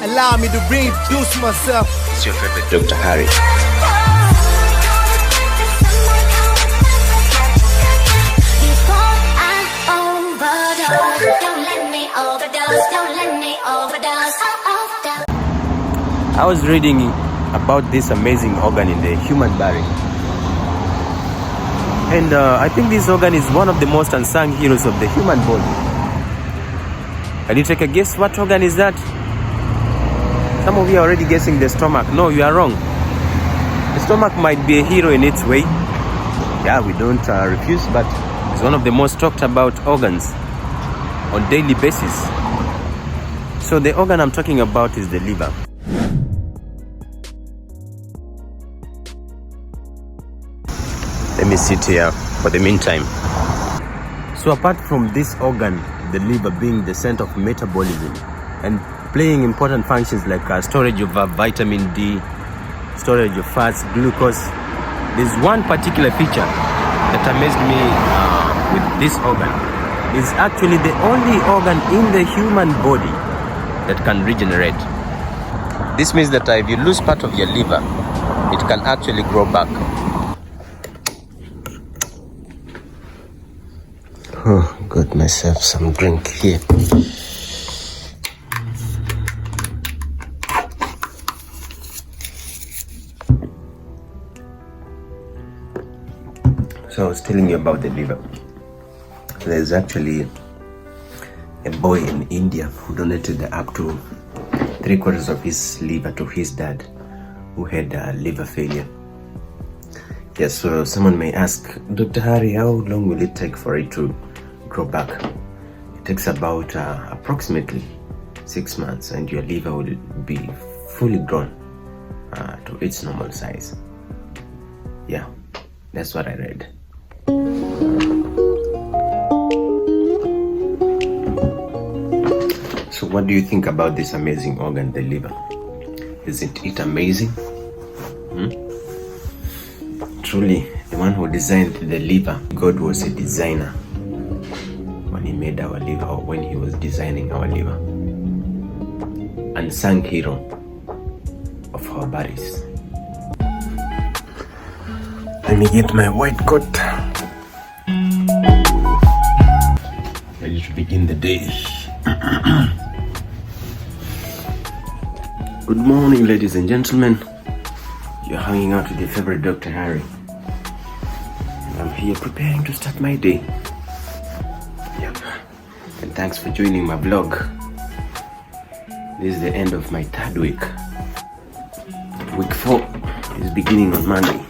Allow me to reintroduce myself. It's your favorite Dr. Harry. I was reading about this amazing organ in the human body. And I think this organ is one of the most unsung heroes of the human body. Can you take a guess what organ is that? Some of you are already guessing the stomach. No, you are wrong. The stomach might be a hero in its way. Yeah, we don't refuse, but it's one of the most talked about organs on daily basis. So the organ I'm talking about is the liver. Let me sit here for the meantime. So apart from this organ, the liver being the center of metabolism and playing important functions like storage of vitamin D, storage of fats, glucose, there's one particular feature that amazed me with this organ. It's actually the only organ in the human body that can regenerate. This means that if you lose part of your liver, it can actually grow back. Oh, got myself some drink here. So I was telling you about the liver. There's actually a boy in India who donated up to 3/4 of his liver to his dad who had liver failure. Yes, so someone may ask, Dr. Harry, how long will it take for it to grow back? It takes about approximately 6 months and your liver will be fully grown to its normal size. Yeah, that's what I read. So what do you think about this amazing organ, the liver? Isn't it amazing? Truly, the one who designed the liver, God was a designer when he made our liver, or when he was designing our liver. Unsung hero of our bodies. Let me get my white coat. Ready to begin the day. Good morning, ladies and gentlemen. You're hanging out with your favorite Dr. Harry. And I'm here preparing to start my day. Yep. And thanks for joining my vlog. This is the end of my 3rd week. Week 4 is beginning on Monday.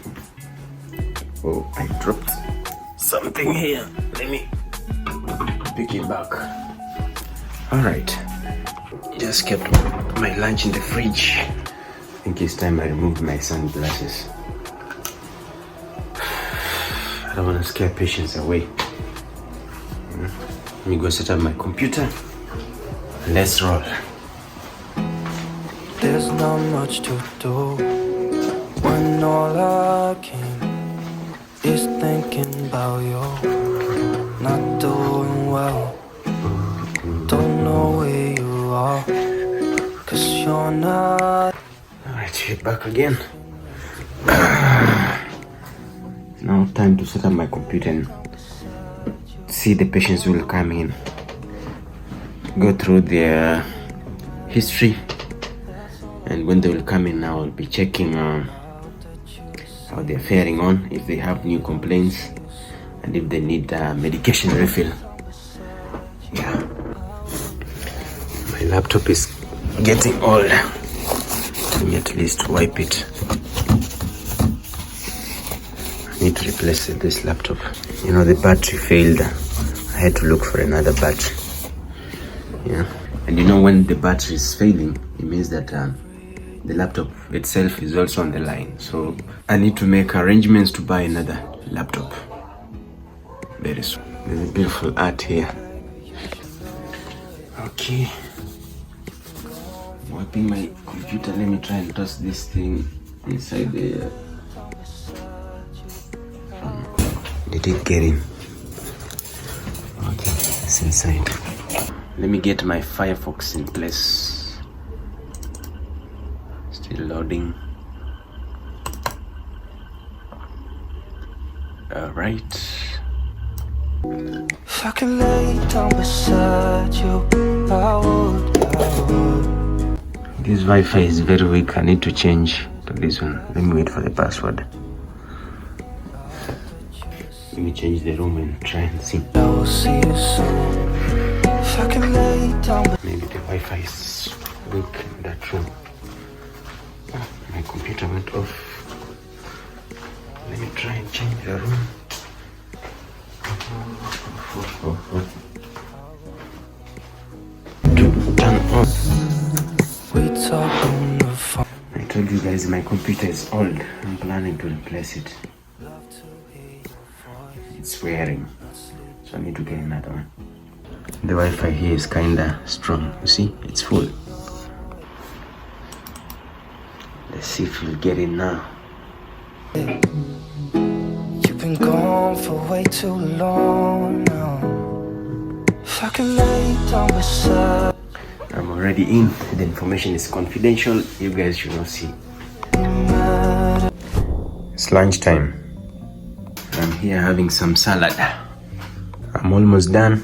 Oh, I dropped something here. Let me pick it back. Alright. Just kept my lunch in the fridge. I think it's time I removed my sunglasses. I don't want to scare patients away. Let me go set up my computer. Let's roll. There's not much to do when all I can is thinking about you. Not doing well. Don't know where you are, 'cause you're not. Alright, hit back again. Now time to set up my computer and see the patients who will come in. Go through their history, and when they will come in, I will be checking how they're faring on, if they have new complaints, and if they need medication refill. Yeah. My laptop is getting old. Let me at least wipe it. I need to replace this laptop. You know, the battery failed. I had to look for another battery. Yeah. And you know, when the battery is failing, it means that the laptop itself is also on the line. So I need to make arrangements to buy another laptop very soon. There's a beautiful art here. Okay. Wiping my computer. Let me try and toss this thing inside there. Did it get in? Okay, it's inside. Let me get my Firefox in place. Still loading. Alright. If I could lay down beside you, I would. This Wi-Fi is very weak. I need to change to this one. Let me wait for the password. Let me change the room and try and see. I will see you soon. If I could lay down. Maybe the Wi-Fi is weak in that room. Oh, my computer went off. Let me try and change the room. To turn on. We talk on the phone. I told you guys my computer is old. I'm planning to replace it. It's wearing, so I need to get another one. The Wi-Fi here is kinda strong. You see, it's full. Let's see if we'll get it now. You've been gone for way too long now. If I could lay down beside. I'm already in. The information is confidential. You guys should not see. It's lunchtime. I'm here having some salad. I'm almost done,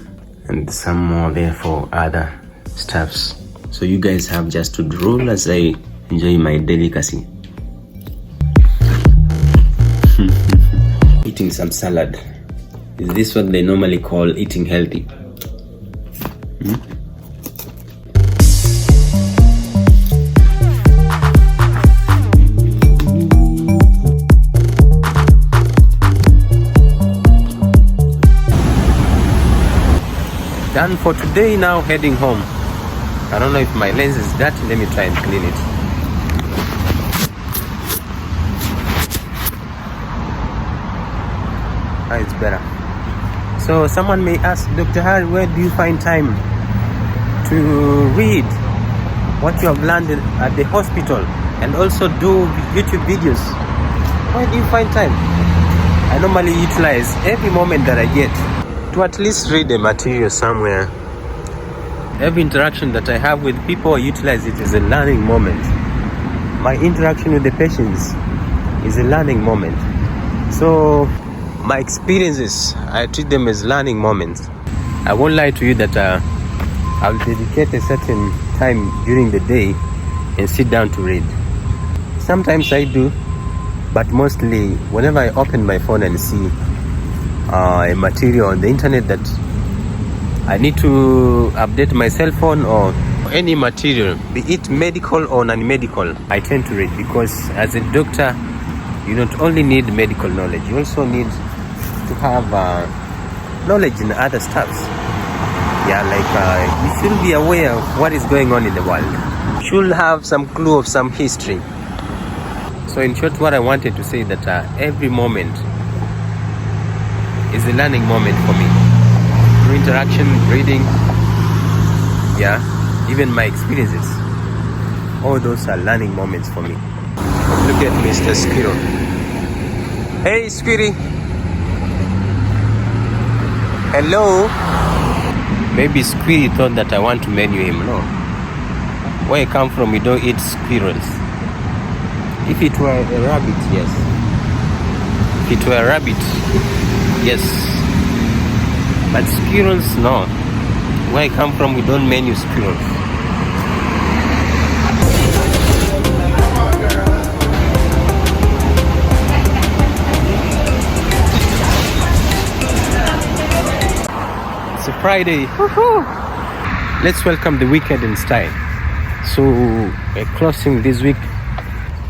and some more there for other stuffs. So you guys have just to drool as I enjoy my delicacy. Eating some salad. Is this what they normally call eating healthy? Done for today, now heading home. I don't know if my lens is dirty. Let me try and clean it. It's better. So someone may ask, Dr. Harry, where do you find time to read what you have learned at the hospital and also do YouTube videos? Where do you find time? I normally utilize every moment that I get to at least read the material somewhere. Every interaction that I have with people, I utilize it as a learning moment. My interaction with the patients is a learning moment. So my experiences, I treat them as learning moments. I won't lie to you that I'll dedicate a certain time during the day and sit down to read. Sometimes I do, but mostly whenever I open my phone and see a material on the internet that I need to update my cell phone or any material, be it medical or non-medical, I tend to read, because as a doctor, you not only need medical knowledge, you also need to have knowledge in other stuffs. Yeah, like you should be aware of what is going on in the world. You should have some clue of some history. So in short, what I wanted to say that every moment is a learning moment for me. Through interaction, reading, yeah, even my experiences. All those are learning moments for me. Look at Mr. Squirrel. Hey, Squirry. Hello. Maybe Squirry thought that I want to menu him. No. Where I come from, we don't eat squirrels. If it were a rabbit, yes. If it were a rabbit, yes. But squirrels, no. Where I come from, we don't menu squirrels. It's a Friday. Woohoo! Let's welcome the weekend in style. So we're closing this week,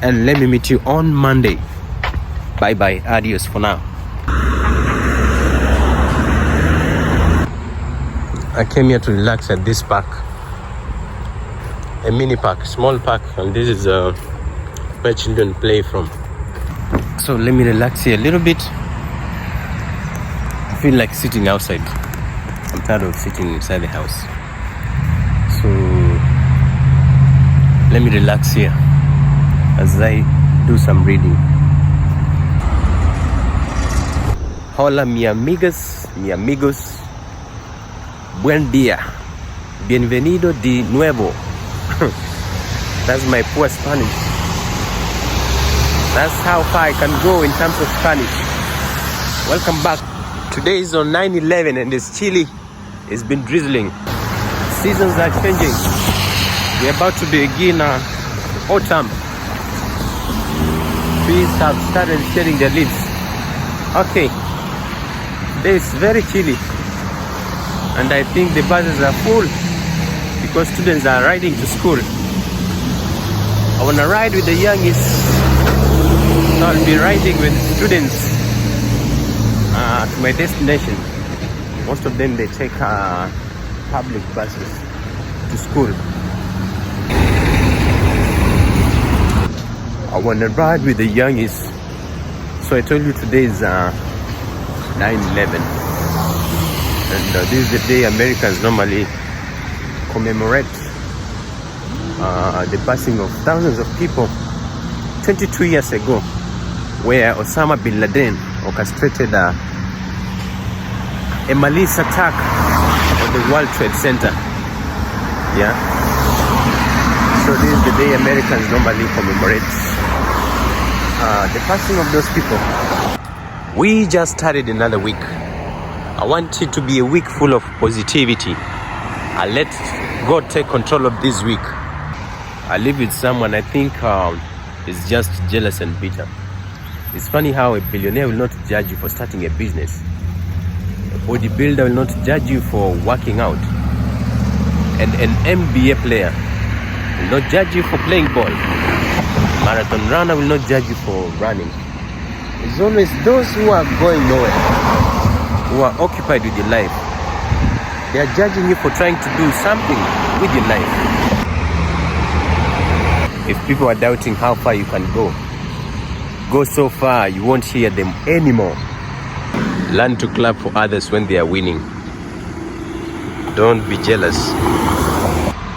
and let me meet you on Monday. Bye bye. Adios for now. I came here to relax at this park, a mini park, small park, and this is where children play from. So let me relax here a little bit. I feel like sitting outside. I'm tired of sitting inside the house. So let me relax here as I do some reading. Hola mi amigas, mi amigos. Buen dia. Bienvenido de nuevo. That's my poor Spanish. That's how far I can go in terms of Spanish. Welcome back. Today is on 9/11 and it's chilly. It's been drizzling. Seasons are changing. We're about to begin autumn. Trees have started shedding their leaves. Okay. Today is very chilly. And I think the buses are full because students are riding to school. I want to ride with the youngest. So I'll be riding with students to my destination. Most of them, they take public buses to school. I want to ride with the youngest. So I told you today is 9/11. And this is the day Americans normally commemorate the passing of thousands of people 22 years ago, where Osama bin Laden orchestrated a malicious attack on the World Trade Center. Yeah. So this is the day Americans normally commemorate the passing of those people. We just started another week. I want it to be a week full of positivity. I'll let God take control of this week. I live with someone I think is just jealous and bitter. It's funny how a billionaire will not judge you for starting a business. A bodybuilder will not judge you for working out. And an NBA player will not judge you for playing ball. Marathon runner will not judge you for running. It's always those who are going nowhere, who are occupied with your life. They are judging you for trying to do something with your life. If people are doubting how far you can go so far you won't hear them anymore. Learn to clap for others when they are winning. Don't be jealous.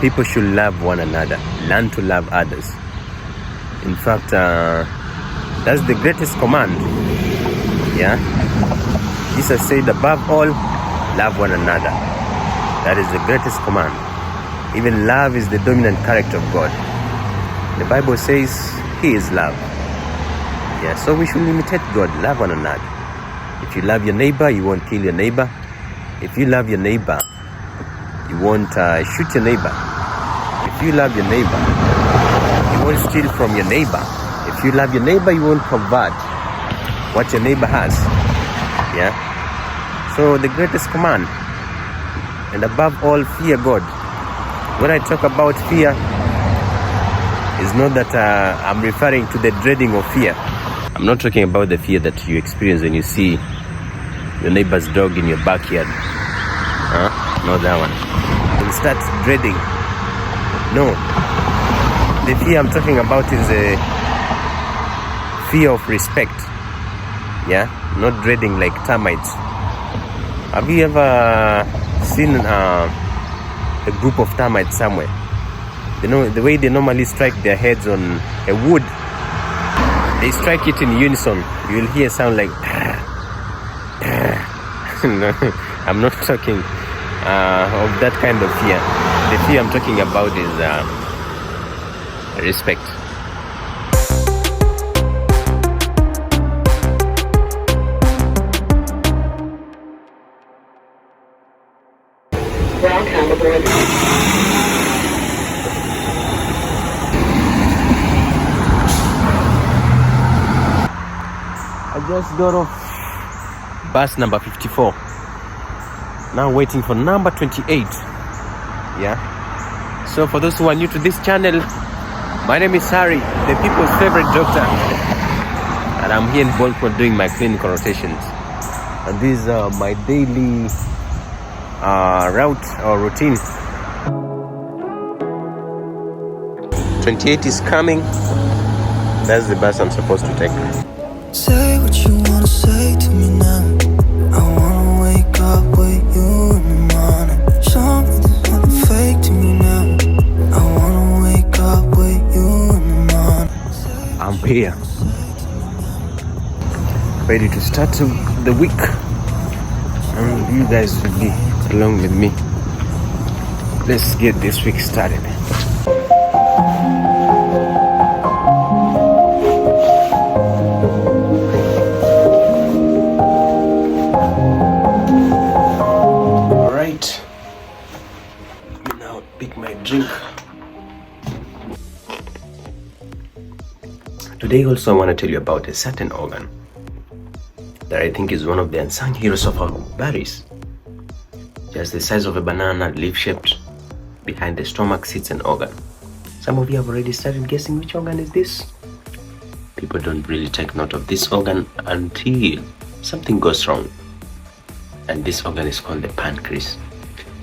People should love one another. Learn to love others. In fact, that's the greatest command. Yeah. Jesus said, above all, love one another. That is the greatest command. Even love is the dominant character of God. The Bible says He is love. Yeah, so we should imitate God, love one another. If you love your neighbor, you won't kill your neighbor. If you love your neighbor, you won't shoot your neighbor. If you love your neighbor, you won't steal from your neighbor. If you love your neighbor, you won't pervert what your neighbor has. Yeah. So the greatest command, and above all, fear God. When I talk about fear, it's not that I'm referring to the dreading of fear. I'm not talking about the fear that you experience when you see your neighbor's dog in your backyard. Not that one. You start dreading. No. The fear I'm talking about is a fear of respect. Yeah? Not dreading like termites. Have you ever seen a group of termites somewhere? You know, the way they normally strike their heads on a wood, they strike it in unison. You will hear a sound like no, I'm not talking of that kind of fear. The fear I'm talking about is respect. Welcome aboard. I just got off bus number 54. Now waiting for number 28. Yeah. So for those who are new to this channel, my name is Harry, the people's favorite doctor. And I'm here in Baltimore doing my clinical rotations. And these are my daily route or routine. 28 is coming. That's the bus I'm supposed to take. Say what you wanna say to me now. I wanna wake up with you in the morning. Show me there's nothing fake to me now. I wanna wake up with you in the morning. I'm here, ready to start the week, and you guys will be along with me. Let's get this week started. Today also I want to tell you about a certain organ that I think is one of the unsung heroes of our bodies. Just the size of a banana, leaf-shaped. Behind the stomach sits an organ. Some of you have already started guessing which organ is this. People don't really take note of this organ until something goes wrong. And this organ is called the pancreas.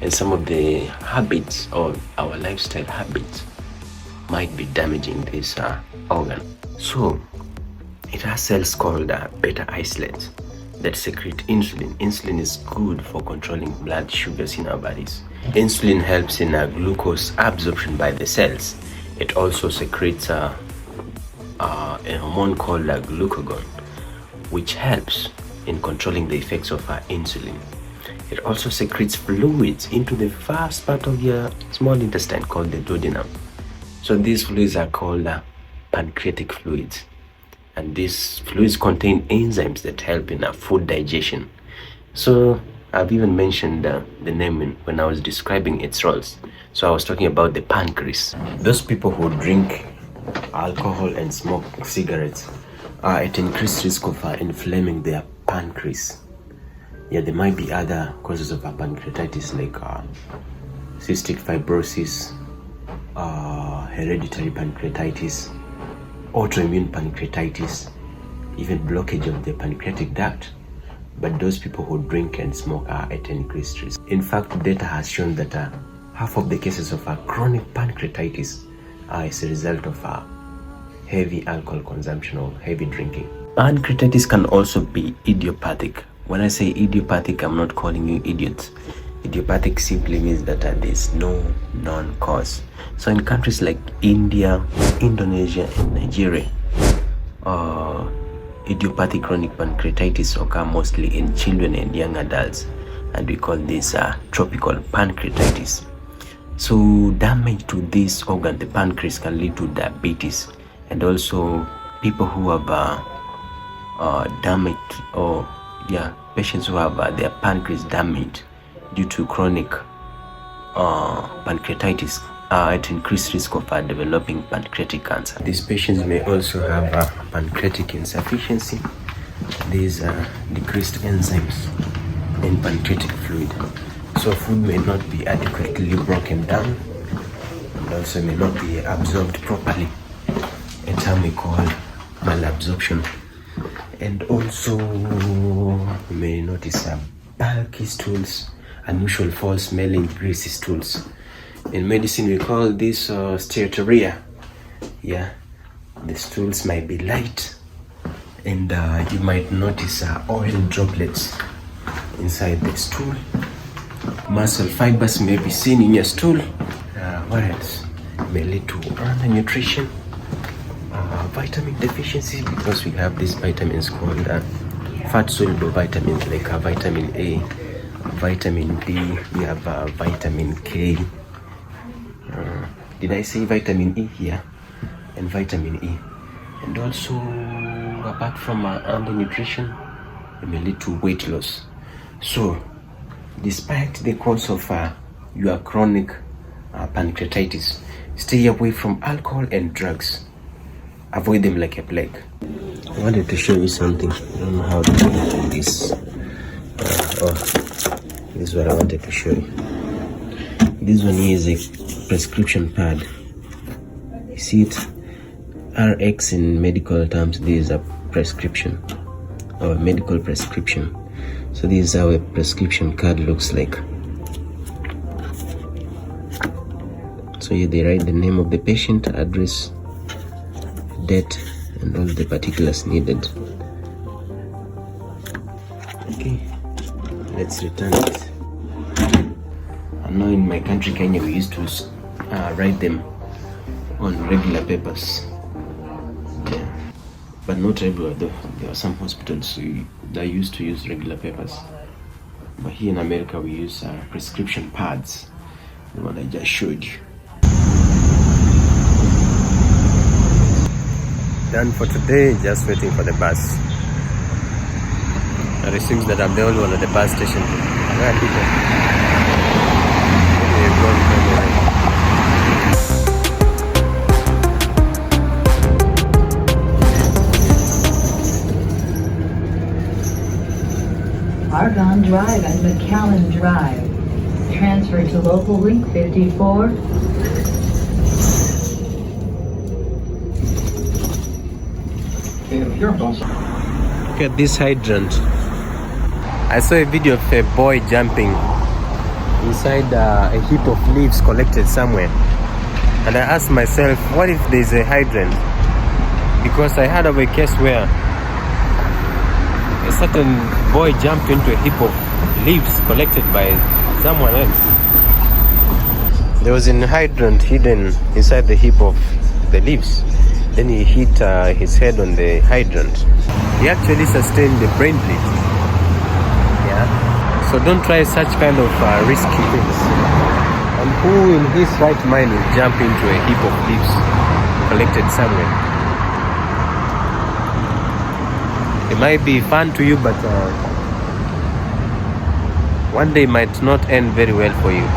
And some of the habits or our lifestyle habits might be damaging this organ. So it has cells called beta isolates that secrete insulin. Insulin is good for controlling blood sugars in our bodies. Insulin helps in glucose absorption by the cells. It also secretes a hormone called glucagon, which helps in controlling the effects of insulin. It also secretes fluids into the first part of your small intestine called the duodenum. So these fluids are called pancreatic fluids. And these fluids contain enzymes that help in food digestion. So I've even mentioned the name when I was describing its roles. So I was talking about the pancreas. Those people who drink alcohol and smoke cigarettes are at increased risk of inflaming their pancreas. Yeah, there might be other causes of pancreatitis like cystic fibrosis, hereditary pancreatitis, autoimmune pancreatitis, even blockage of the pancreatic duct. But those people who drink and smoke are at increased risk. In fact, data has shown that half of the cases of chronic pancreatitis are as a result of heavy alcohol consumption or heavy drinking. Pancreatitis can also be idiopathic. When I say idiopathic, I'm not calling you idiots. Idiopathic simply means that there's no known cause. So in countries like India, Indonesia, and Nigeria, idiopathic chronic pancreatitis occur mostly in children and young adults, and we call this tropical pancreatitis. So damage to this organ, the pancreas, can lead to diabetes, and also people who have patients who have their pancreas damaged due to chronic pancreatitis are at increased risk of developing pancreatic cancer. These patients may also have pancreatic insufficiency. These decreased enzymes in pancreatic fluid. So food may not be adequately broken down and also may not be absorbed properly, a term we call malabsorption. And also you may notice bulky stools, unusual foul-smelling greasy stools. In medicine we call this steatorrhea. Yeah, the stools might be light, and you might notice oil droplets inside the stool. Muscle fibers may be seen in your stool. What else? May lead to undernutrition, vitamin deficiency, because we have these vitamins called fat-soluble vitamins like vitamin A, vitamin D, we have vitamin K. Did I say vitamin E here? And vitamin E. And also, apart from undernutrition, it may lead to weight loss. So, despite the cause of your chronic pancreatitis, stay away from alcohol and drugs. Avoid them like a plague. I wanted to show you something. I don't know how to do this. This is what I wanted to show you. This one here is a prescription pad. You see it? RX in medical terms, this is a prescription or a medical prescription. So this is how a prescription card looks like. So here they write the name of the patient, address, date, and all the particulars needed. Okay, let's return it. I know in my country, Kenya, we used to write them on regular papers. Yeah, but not everywhere though. There are some hospitals that used to use regular papers. But here in America, we use prescription pads, the one I just showed you. Done for today, just waiting for the bus. And it seems that I'm the only one at the bus station. Where are people? They've gone Yukon Drive and McAllen Drive. Transfer to local link 54. Look at this hydrant. I saw a video of a boy jumping inside a heap of leaves collected somewhere. And I asked myself, what if there's a hydrant? Because I heard of a case where a certain boy jumped into a heap of leaves collected by someone else. There was a hydrant hidden inside the heap of the leaves. Then he hit his head on the hydrant. He actually sustained a brain bleed. Yeah. So don't try such kind of risky things. And who in his right mind will jump into a heap of leaves collected somewhere? It might be fun to you, but one day might not end very well for you.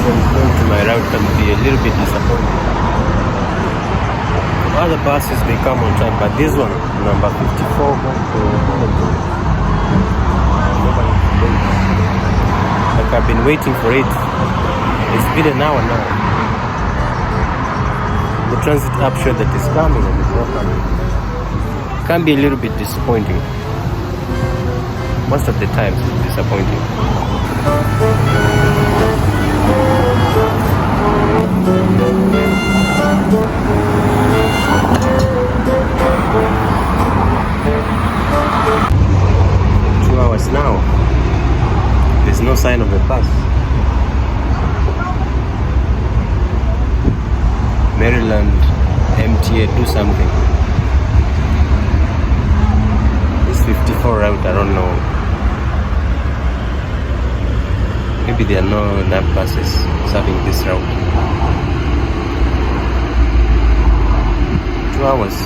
Going to my route can be a little bit disappointing. Other buses, they come on time, but this one, number 54, like I've been waiting for it. It's been an hour now. The transit app showed that it's coming and it's not coming. Can be a little bit disappointing. Most of the time, it's disappointing. 2 hours now. There's no sign of a bus. Maryland MTA, do something. This 54 route, I don't know. Maybe there are no enough buses serving this route. 2 hours.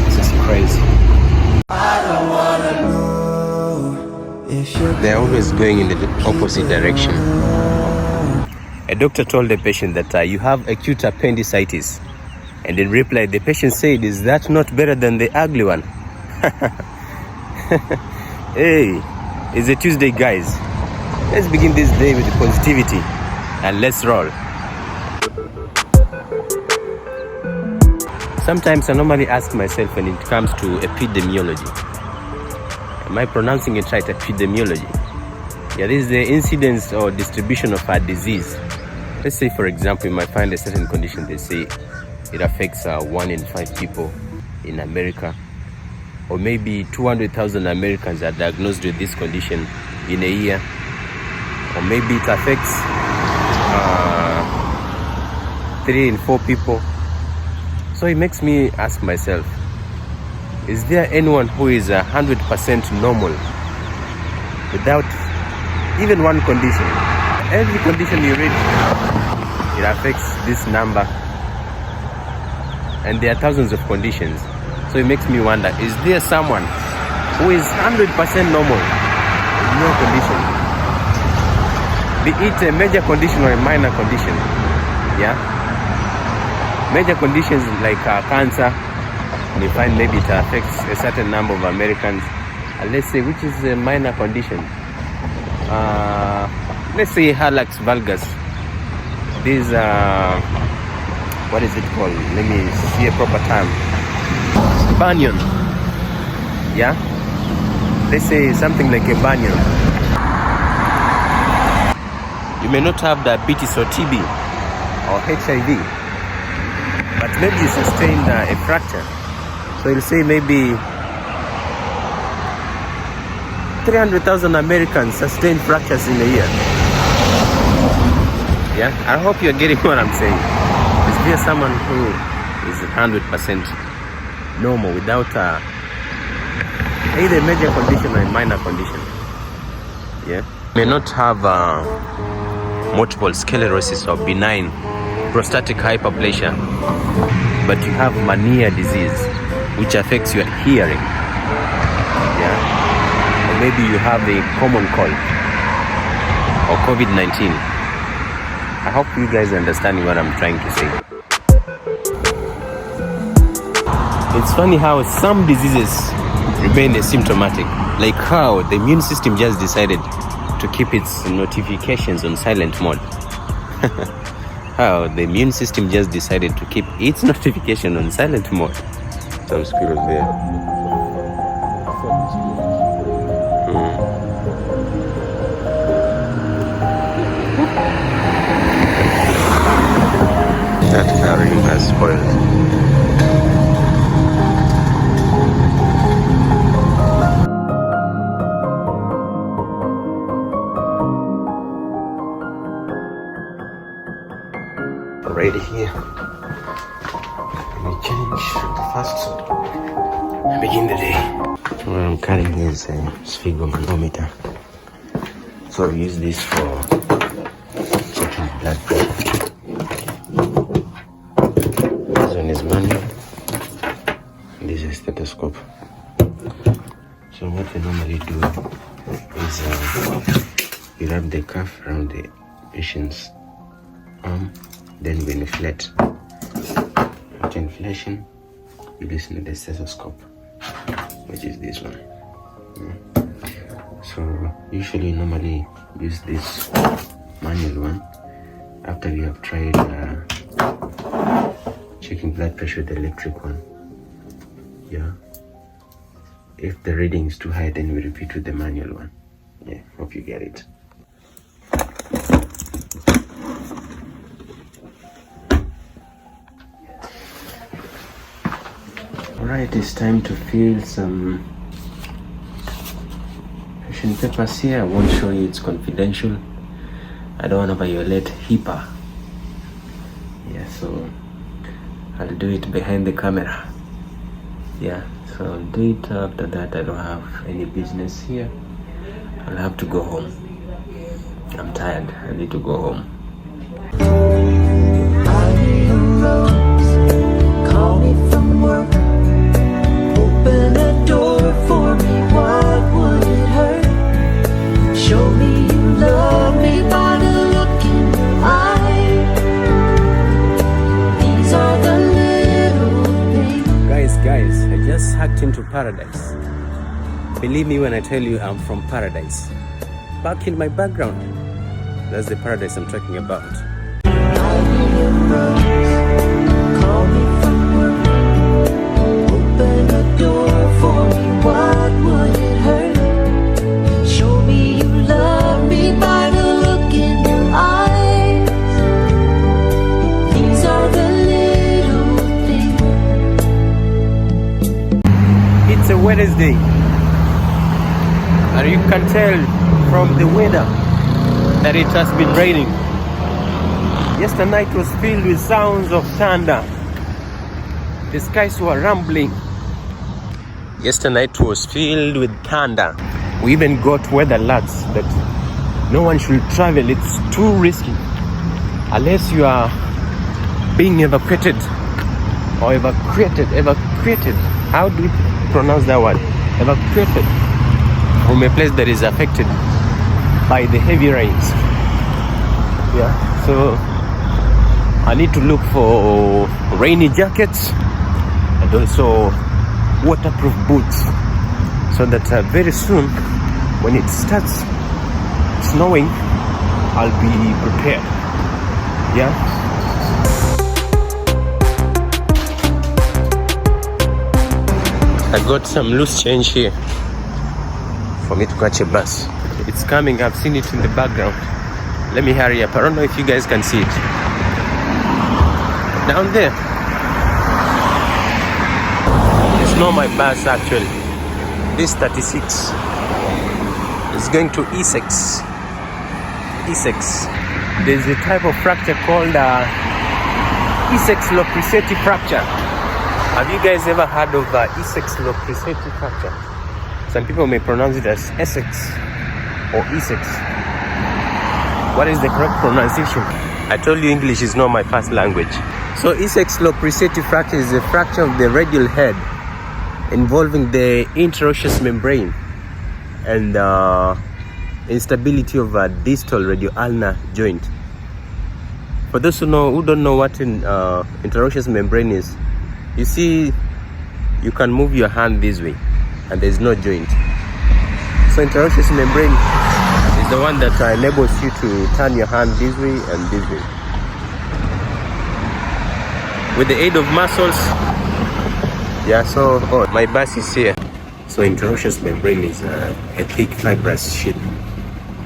This is crazy. They're always going in the opposite direction. A doctor told the patient that you have acute appendicitis. And in reply, the patient said, "Is that not better than the ugly one?" Hey, it's a Tuesday, guys. Let's begin this day with positivity and let's roll. Sometimes I normally ask myself when it comes to epidemiology, am I pronouncing it right, epidemiology? Yeah, this is the incidence or distribution of a disease. Let's say, for example, you might find a certain condition. They say it affects 1 in 5 people in America. Or maybe 200,000 Americans are diagnosed with this condition in a year. Or maybe it affects 3 in 4 people. So it makes me ask myself, is there anyone who is 100% normal without even one condition? Every condition you read, it affects this number. And there are thousands of conditions. So it makes me wonder, is there someone who is 100% normal with no condition? Be it a major condition or a minor condition. Yeah? Major conditions like cancer, you find maybe it affects a certain number of Americans. Let's say, which is a minor condition? Let's say Hallux valgus. This, what is it called? Let me see a proper term. Banyan. Yeah? Let's say something like a banyan. You may not have diabetes or TB or HIV, but maybe you sustained a fracture. So you'll say maybe 300,000 Americans sustain fractures in a year. Yeah, I hope you're getting what I'm saying. Is there someone who is 100% normal without either a major condition or a minor condition? Yeah, may not have multiple sclerosis or benign prostatic hyperplasia, but you have Mania disease, which affects your hearing. maybe you have the common cold or COVID-19. I hope you guys understand what I'm trying to say. It's funny how some diseases remain asymptomatic, like how the immune system just decided to keep its notifications on silent mode. How the immune system just decided to keep its notification on silent mode. Some squirrels there. That car ring has spoiled. Already here. Let me change first. Begin the day. What I'm carrying is a sphygmomanometer. So we use this for checking blood pressure. This one is manual. This is stethoscope. So what we normally do is you wrap the cuff around the patient's arm. Then we inflate. After inflation, you listen to the stethoscope, which is this one. So usually normally use this manual one after we have tried checking blood pressure with the electric one. Yeah. If the reading is too high, then we repeat with the manual one. Yeah, hope you get it. Alright, it's time to fill some patient papers here. I won't show you, it's confidential. I don't want to violate HIPAA. Yeah, so I'll do it behind the camera. Yeah, so I'll do it after that. I don't have any business here. I'll have to go home. I'm tired. I need to go home. Call me from work. Open a door for me, what would it hurt? Show me you love me by the look in your eye. These are the little things. Guys, I just hacked into paradise. Believe me when I tell you I'm from paradise. Back in my background, that's the paradise I'm talking about. Call me from work. Open a door for me, what would it hurt? Show me you love me by the look in your eyes. These are the little things. It's a Wednesday, and you can tell from the weather that it has been raining. Yesterday night was filled with sounds of thunder. The skies were rumbling. Yesterday night was filled with thunder. We even got weather alerts that no one should travel. It's too risky unless you are being evacuated or evacuated. How do we pronounce that word? Evacuated from a place that is affected by the heavy rains. Yeah, so I need to look for rainy jackets and also waterproof boots so that very soon when it starts snowing I'll be prepared. Yeah. I got some loose change here for me to catch a bus. It's coming, I've seen it in the background. Let me hurry up. I don't know if you guys can see it. Down there. It's not my bus actually. This 36 is going to Essex. There's a type of fracture called Essex-Lopresti fracture. Have you guys ever heard of Essex-Lopresti fracture? Some people may pronounce it as Essex or Essex. What is the correct pronunciation? I told you English is not my first language. So Essex-Lopresti fracture is a fracture of the radial head involving the interosseous membrane and instability of a distal radio-ulnar joint. For those who don't know what interosseous membrane is, you see, you can move your hand this way, and there's no joint. So interosseous membrane is the one that enables you to turn your hand this way and this way. With the aid of muscles, my bus is here. So interosseous membrane is a thick fibrous sheet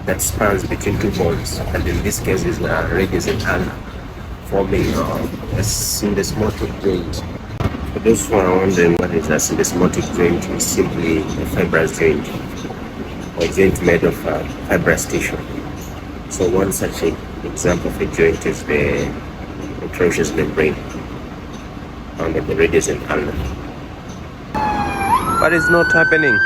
that spans between two bones, and in this case is radius and ulnar, forming a syndesmotic joint. For those who are wondering what is a syndesmotic joint, it's simply a fibrous joint, or a joint made of fibrous tissue. So one such example of a joint is the interosseous membrane found at the radius and ulnar. But it's not happening.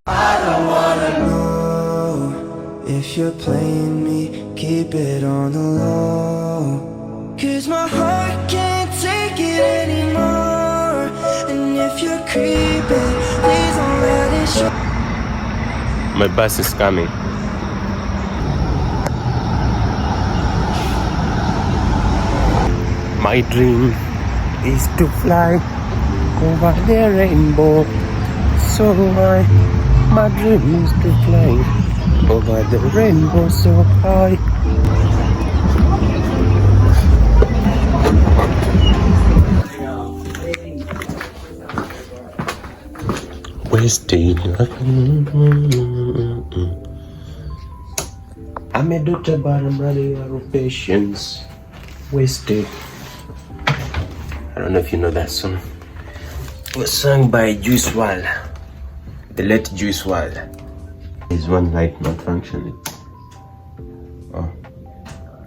I don't wanna know if you're playing me, keep it on the low. 'Cause my heart can't take it anymore. And if you're creeping, please don't let it show. My bus is coming. My dream is to fly over the rainbow so high. My dream is to fly over the rainbow so high. Wasting. I'm a doctor, but I'm running out of patience. Wasted. I don't know if you know that song. It was sung by Juice WRLD, the late Juice WRLD. Is one light not functioning? Oh,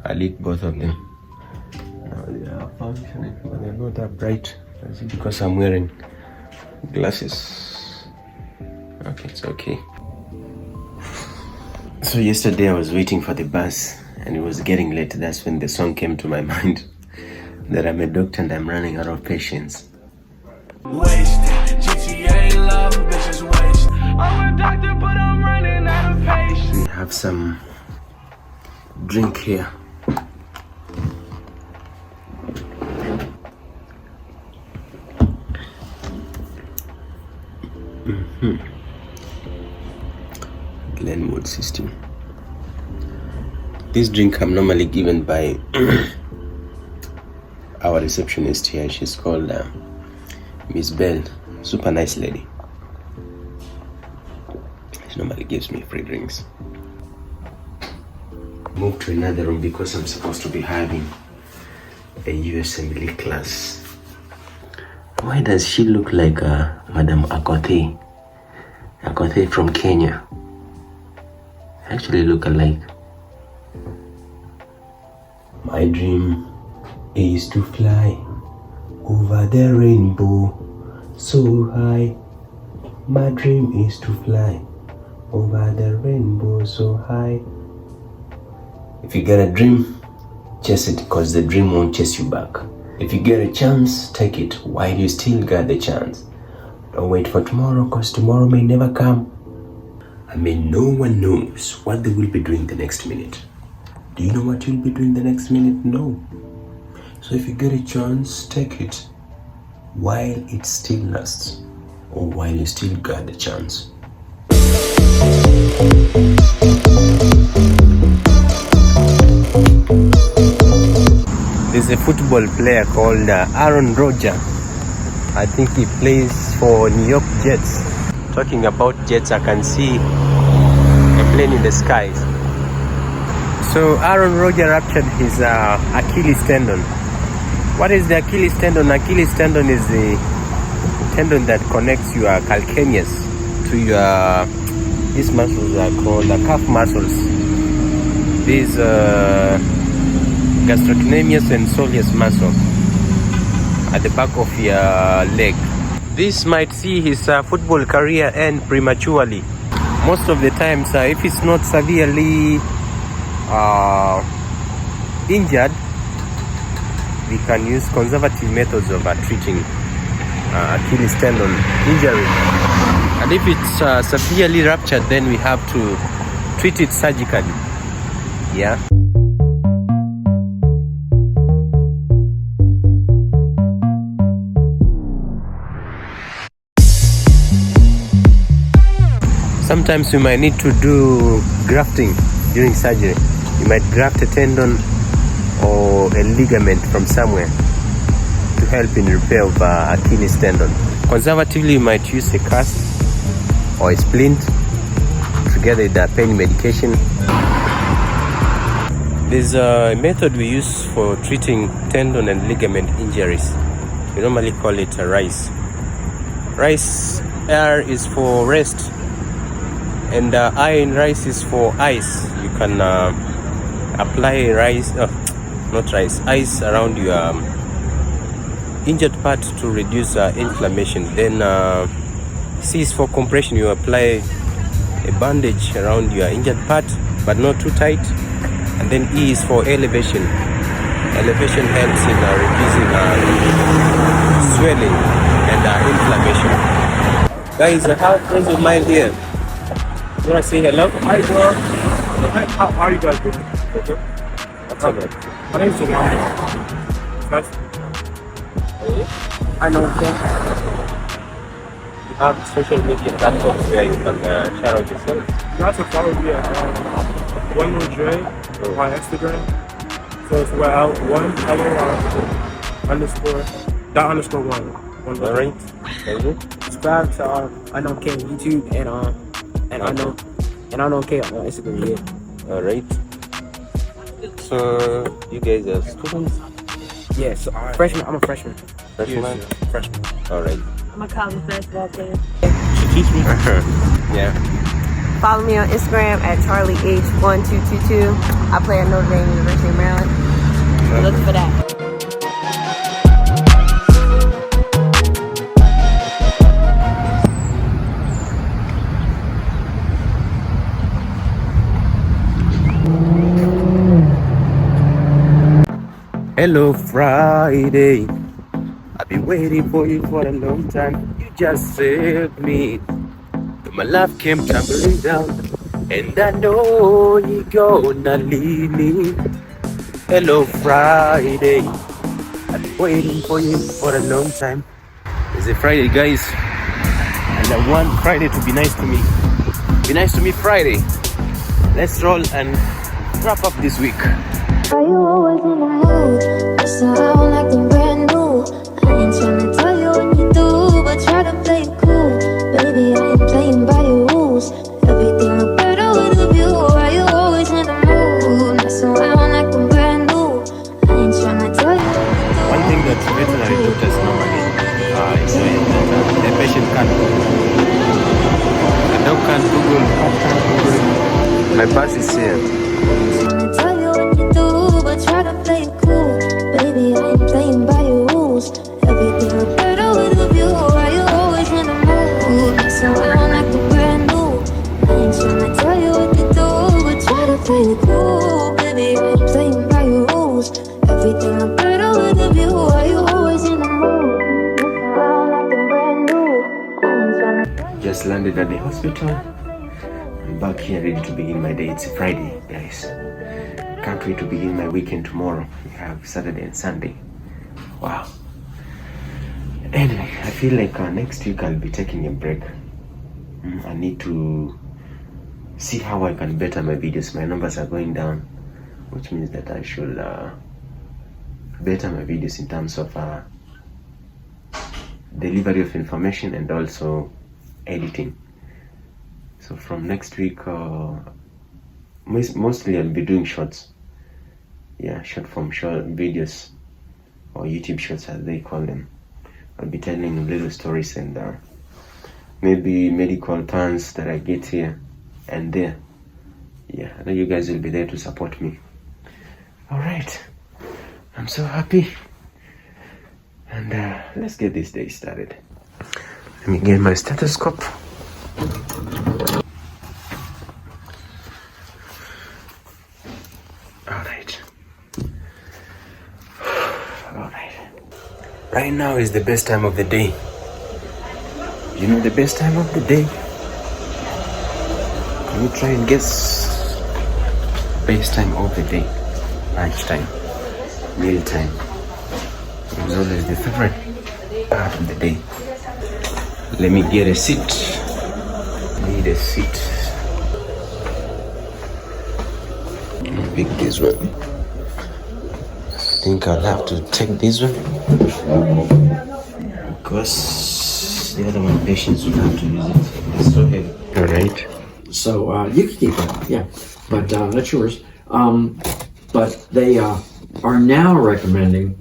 I lit both of them. Now they are functioning, but they're not that bright. Is it because I'm wearing glasses? Okay, it's okay. So yesterday I was waiting for the bus and it was getting late. That's when the song came to my mind. That I'm a doctor and I'm running out of patience. Wasted, GTA love, bitches wasted. I'm a doctor, but I'm running out of patience. We have some drink here. Glenwood system. This drink I'm normally given by our receptionist here. She's called Miss Bell. Super nice lady. She normally gives me free drinks. Move to another room because I'm supposed to be having a USMLE class. Why does she look like Madam Akothee? Akothee from Kenya. Actually look alike. My dream is to fly over the rainbow so high. My dream is to fly over the rainbow so high. If you get a dream, chase it, because the dream won't chase you back. If you get a chance, take it while you still got the chance. Don't wait for tomorrow, because tomorrow may never come. I mean, no one knows what they will be doing the next minute. Do you know what you'll be doing the next minute? No. So if you get a chance, take it while it still lasts, or while you still got the chance. There's a football player called Aaron Rodgers. I think he plays for New York Jets. Talking about jets, I can see a plane in the skies. So Aaron Rodgers ruptured his Achilles tendon. What is the Achilles tendon? Achilles tendon is the tendon that connects your calcaneus to your, these muscles are called the calf muscles. These gastrocnemius and soleus muscle at the back of your leg. This might see his football career end prematurely. Most of the times, if it's not severely injured, we can use conservative methods of treating Achilles tendon injury. And if it's severely ruptured, then we have to treat it surgically. Yeah. Sometimes we might need to do grafting during surgery. You might graft a tendon or a ligament from somewhere to help in repair of Achilles tendon. Conservatively, you might use a cast or a splint together with the pain medication. There's a method we use for treating tendon and ligament injuries. We normally call it a RICE. RICE, R is for rest, and I in RICE is for ice. You can apply ice around your injured part to reduce inflammation. Then C is for compression. You apply a bandage around your injured part, but not too tight. And then E is for elevation. Elevation helps in reducing swelling and inflammation. Guys, I have friends of mine here. You want to say hello? Hi, bro. How are you guys doing? Okay. What's up? My name's Jamal. Nice. I know him. You have social media platforms where you can share out yourself. You guys can follow me at One More Dre on Instagram. So it's _1__1. Alright. Very good. Subscribe to Unknown K on YouTube and Unknown K on Instagram. Yeah. Alright. So you guys are students? Yeah. So freshman. I'm a freshman. Freshman? Freshman. Alright. I'm a college basketball player. Teach me. Yeah. Follow me on Instagram at CharlieH1222. I play at Notre Dame University of Maryland. Look for that. Hello Friday, I've been waiting for you for a long time. You just saved me. My life came tumbling down, and I know you're gonna leave me. Hello Friday, I've been waiting for you for a long time. It's a Friday, guys, and I want Friday to be nice to me. Be nice to me Friday. Let's roll and wrap up this week. Are you always in the mood? You sound like the brand new. I ain't tryna tell you what you do, but try to play it cool. Baby, I ain't playing by your rules. Everything look better with a view. Are you always in the mood? You sound like the brand new. I ain't tryna tell you what you do. One thing that veterinary doctors normally is that the patient can't Google. The dog can't Google, cat can't Google. My bus is here. Tryna tell you what you do, but try to play it cool. Baby, I ain't playing by your rules. Everything look better with a view. Are you always in the mood? You sound like the brand new. I ain't tryna tell you what to do, but try to play it cool. Baby, I ain't playing by your rules. Everything look better with a view. Are you always in the mood? You sound like the brand new. I ain't tryna. Just landed at the hospital. I'm back here ready to begin my day. It's a Friday, guys. Can't wait to begin my weekend tomorrow. We have Saturday and Sunday. Wow. Anyway, I feel like next week I'll be taking a break. I need to see how I can better my videos. My numbers are going down, which means that I should better my videos in terms of delivery of information and also editing. So from next week, mostly I'll be doing shorts. Yeah, short form short videos, or YouTube shorts as they call them. I'll be telling little stories and maybe medical turns that I get here and there. Yeah, I know you guys will be there to support me. Alright, I'm so happy. And let's get this day started. Let me get my stethoscope. Alright. Right now is the best time of the day. You know the best time of the day? Can you try and guess? Best time of the day. Lunchtime. Meal time. It's always the favorite part of the day. Let me get a seat. Need a seat. Pick this one. I think I'll have to take this one because the other one patients will have to use it. It's so heavy. All right. So you can keep that, yeah, but that's yours. But they are now recommending,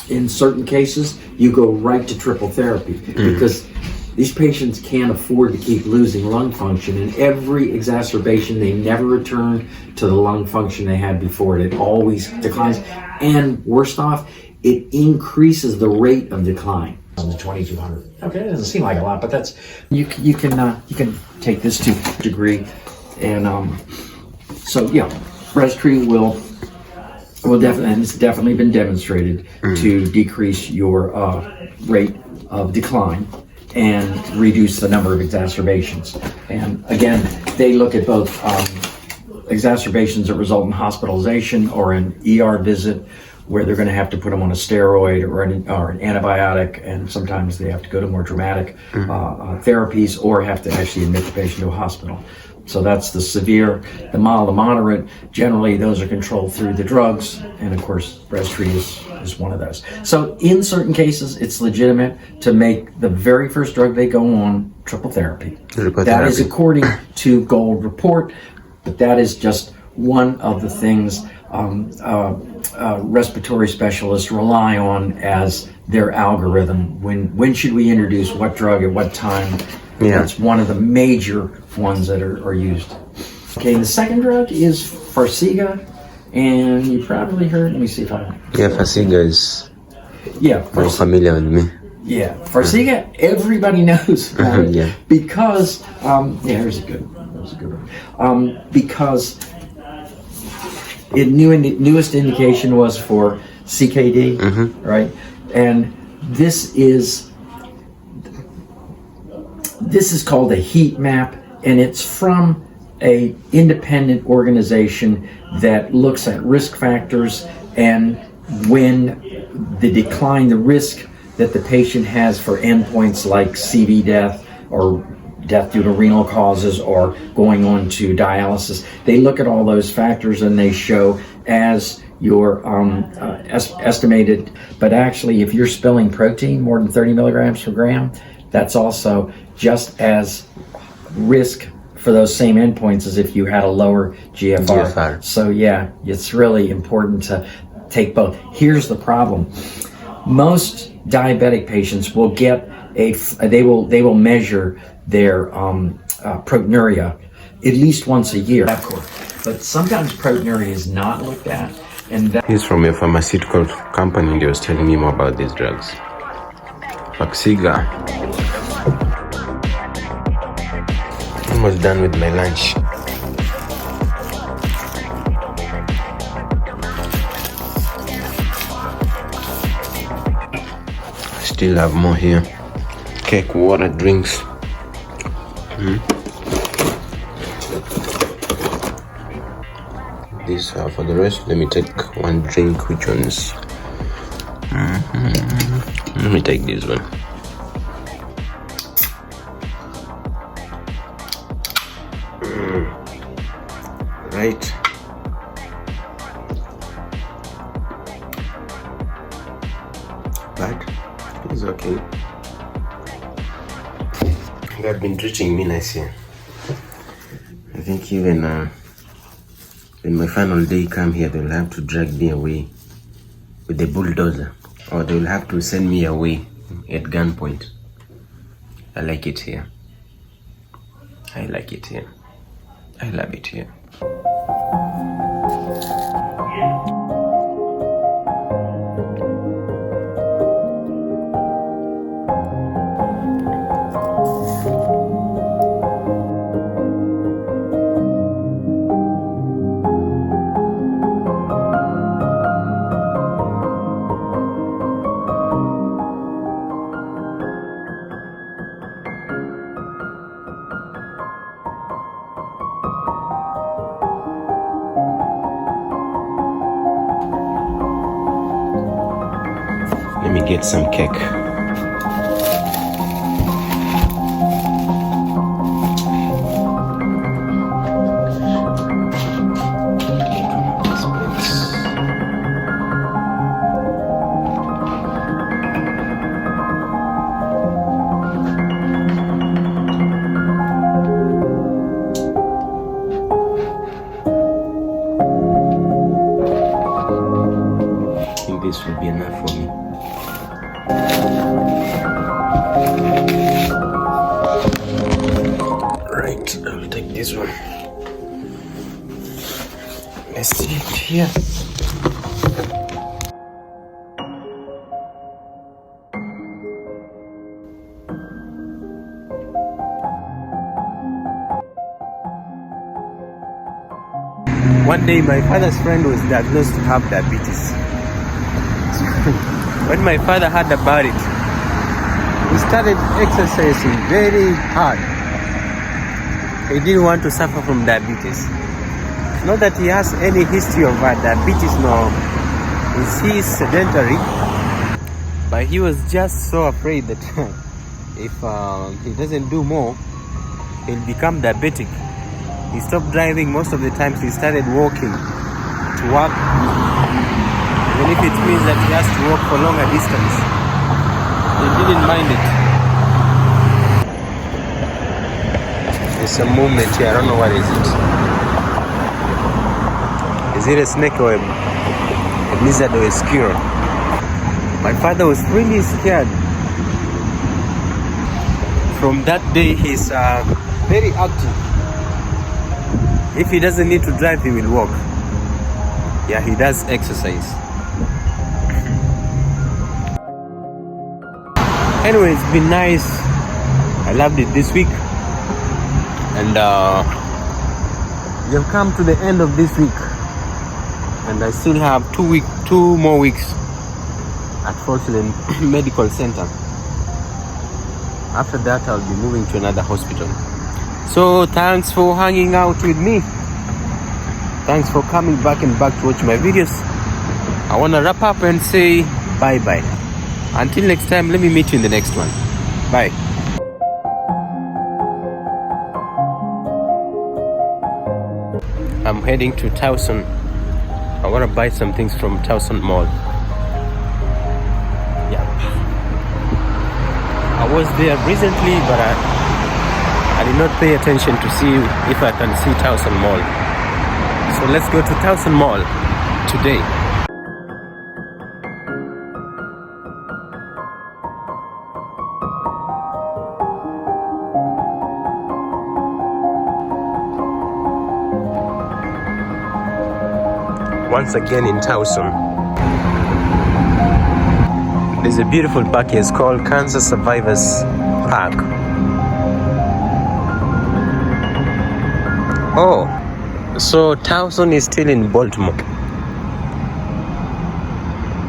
in certain cases, you go right to triple therapy because these patients can't afford to keep losing lung function, and every exacerbation, they never return to the lung function they had before. It always declines, and worst off, it increases the rate of decline. On the 2200. Okay, it doesn't seem like a lot, but that's you can take this to a degree, and so yeah, Breztri will definitely, and it's definitely been demonstrated to decrease your rate of decline and reduce the number of exacerbations. And again, they look at both exacerbations that result in hospitalization or an ER visit where they're going to have to put them on a steroid or an antibiotic, and sometimes they have to go to more dramatic therapies or have to actually admit the patient to a hospital. So that's the severe. The mild to moderate, generally those are controlled through the drugs, and of course Breztri is one of those. So in certain cases it's legitimate to make the very first drug they go on triple therapy. That is according to Gold Report, but that is just one of the things respiratory specialists rely on as their algorithm. When should we introduce what drug at what time? Yeah. It's one of the major ones that are used. Okay, the second drug is Farxiga, and you probably heard, let me see if I... Yeah, Farxiga is more familiar with me. Yeah, Farxiga, everybody knows about it. Yeah. Because, here's a good one. Because newest indication was for CKD, right? And this is called a heat map, and it's from a independent organization that looks at risk factors and when the decline, the risk that the patient has for endpoints like CV death or death due to renal causes or going on to dialysis. They look at all those factors and they show as your estimated, but actually if you're spilling protein more than 30 milligrams per gram, that's also just as risk for those same endpoints as if you had a lower GFR. So yeah, it's really important to take both. Here's the problem. Most diabetic patients will get they will measure their proteinuria at least once a year. But sometimes proteinuria is not looked at. And he's from a pharmaceutical company and he was telling me more about these drugs. Farxiga. Almost done with my lunch. Still have more here. Cake, water, drinks. These are for the rest. Let me take one drink. Which ones? Let me take this one. Right. But it's okay. God been treating me nicely. I think even when my final day come here, they'll have to drag me away with the bulldozer, or they'll have to send me away at gunpoint. I like it here. I like it here. I love it here. Let me get some cake. This will be enough for me. Right, I'll take this one. Let's see it here. One day my father's friend was diagnosed to have diabetes. When my father heard about it, he started exercising very hard. He didn't want to suffer from diabetes. Not that he has any history of diabetes, nor is he sedentary, but he was just so afraid that if he doesn't do more, he'll become diabetic. He stopped driving most of the times. He started walking to work. Even if it means that he has to walk for longer distance, he didn't mind it. There's a movement here, I don't know what is it. Is it a snake or a lizard or a squirrel? My father was really scared. From that day, he's very active. If he doesn't need to drive, he will walk. Yeah, he does exercise. Anyway, it's been nice. I loved it this week. And we have come to the end of this week. And I still have 2 more weeks at Falls Lane Medical Center. After that, I'll be moving to another hospital. So thanks for hanging out with me. Thanks for coming back to watch my videos. I want to wrap up and say bye-bye. Until next time, let me meet you in the next one. Bye. I'm heading to Towson. I want to buy some things from Towson Mall. Yeah. I was there recently, but I did not pay attention to see if I can see Towson Mall. So let's go to Towson Mall today. Once again in Towson. There's a beautiful park here. It's called Cancer Survivors Park. Oh, so Towson is still in Baltimore.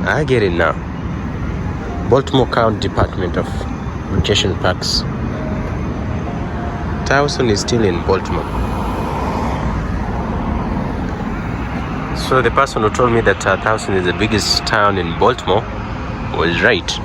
I get it now. Baltimore County Department of Recreation Parks. Towson is still in Baltimore. So the person who told me that Towson is the biggest town in Baltimore was right.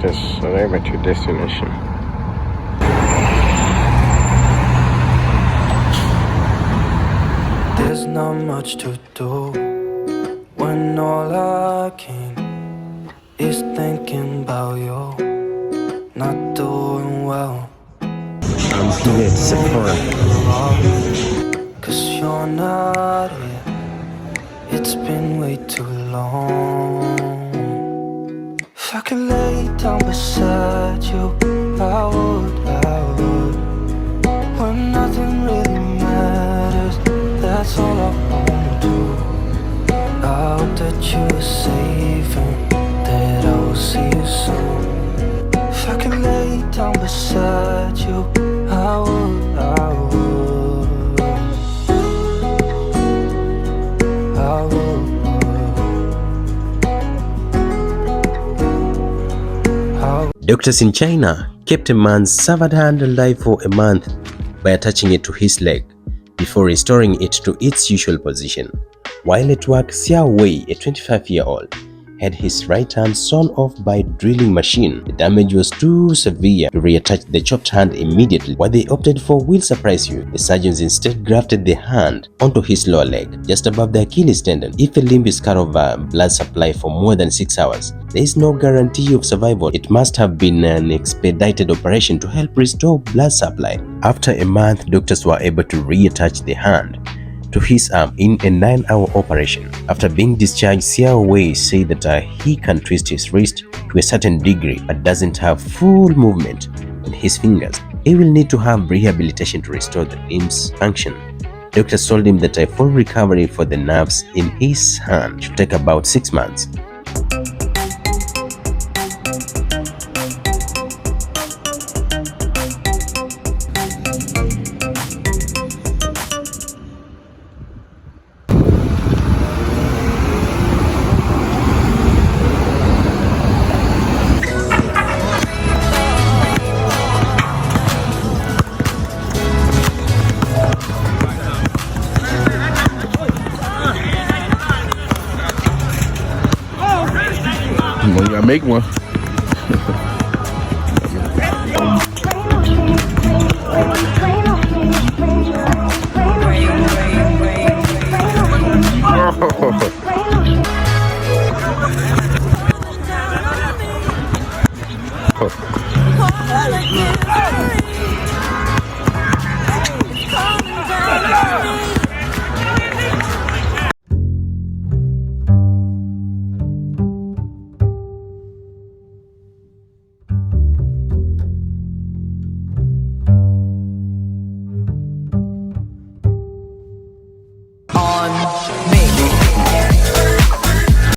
Let us arrive at your destination. There's not much to do when all I can is thinking about you. Not doing well. I'm here at Sephora. Cause you're not here. It's been way too long. If I could lay down beside you, I would. When nothing really matters, that's all I wanna do. I hope that you are safe and that I will see you soon. If I could lay down beside you, I would. Doctors in China kept a man's severed hand alive for a month by attaching it to his leg before restoring it to its usual position. While at work, Xiao Wei, a 25-year-old, had his right hand sawn off by a drilling machine. The damage was too severe to reattach the chopped hand immediately. What they opted for will surprise you. The surgeons instead grafted the hand onto his lower leg, just above the Achilles tendon. If a limb is cut off blood supply for more than 6 hours, there is no guarantee of survival. It must have been an expedited operation to help restore blood supply. After a month, doctors were able to reattach the hand to his arm in a 9-hour operation. After being discharged, Xiao Wei said that he can twist his wrist to a certain degree but doesn't have full movement in his fingers. He will need to have rehabilitation to restore the limb's function. Doctors told him that a full recovery for the nerves in his hand should take about 6 months. Well, you gotta make one.